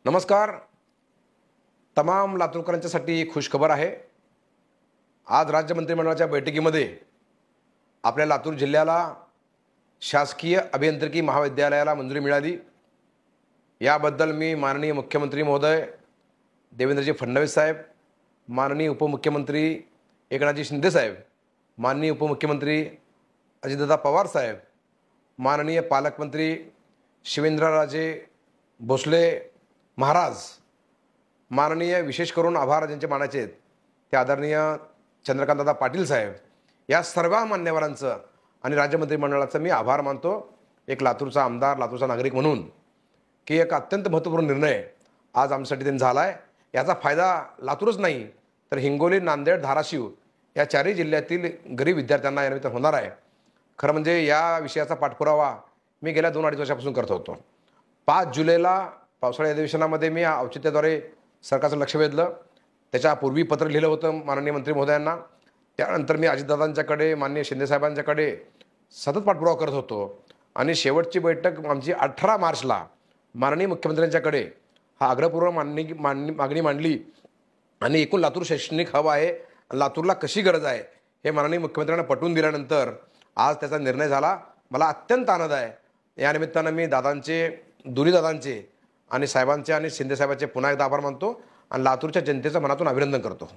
नमस्कार. तमाम लातूरकरांच्यासाठी खुशखबर आहे. आज राज्य मंत्रिमंडळाच्या बैठकीमध्ये आपल्या लातूर जिल्ह्याला शासकीय अभियांत्रिकी महाविद्यालयाला मंजुरी मिळाली. याबद्दल मी माननीय मुख्यमंत्री महोदय देवेंद्रजी फडणवीस साहेब, माननीय उपमुख्यमंत्री एकनाथजी शिंदे साहेब, माननीय उपमुख्यमंत्री अजितदादा पवार साहेब, माननीय पालकमंत्री शिवेंद्रराजे भोसले महाराज, माननीय विशेष करून आभार ज्यांचे मानायचे आहेत ते आदरणीय चंद्रकांतदादा पाटील साहेब, या सर्व मान्यवरांचं आणि राज्य मंत्रिमंडळाचं मी आभार मानतो. एक लातूरचा आमदार, लातूरचा नागरिक म्हणून की एक अत्यंत महत्त्वपूर्ण निर्णय आज आमच्यासाठी त्यांनी झाला आहे. याचा फायदा लातूरच नाही तर हिंगोली, नांदेड, धाराशिव या चारही जिल्ह्यातील गरीब विद्यार्थ्यांना यानिमित्त होणार आहे. खरं म्हणजे या विषयाचा पाठपुरावा मी गेल्या 2-2.5 वर्षापासून करत होतो. 5 जुलैला पावसाळी अधिवेशनामध्ये मी औचित्याद्वारे सरकारचं लक्ष वेधलं. त्याच्यापूर्वी पत्र लिहिलं होतं माननीय मंत्री महोदयांना. त्यानंतर मी अजितदादांच्याकडे, माननीय शिंदेसाहेबांच्याकडे सतत पाठपुरावा करत होतो आणि शेवटची बैठक आमची 18 मार्चला माननीय मुख्यमंत्र्यांच्याकडे हा आग्रहपूर्वक मागणी मांडली आणि एकूण लातूर शैक्षणिक हब आहे, लातूरला कशी गरज आहे हे माननीय मुख्यमंत्र्यांना पटवून दिल्यानंतर आज त्याचा निर्णय झाला. मला अत्यंत आनंद आहे. या निमित्तानं मी दादांचे, दादांचे आणि साहेबांचे आणि शिंदेसाहेबांचे पुन्हा एकदा आभार मानतो आणि लातूरच्या जनतेचं मनातून अभिनंदन करतो.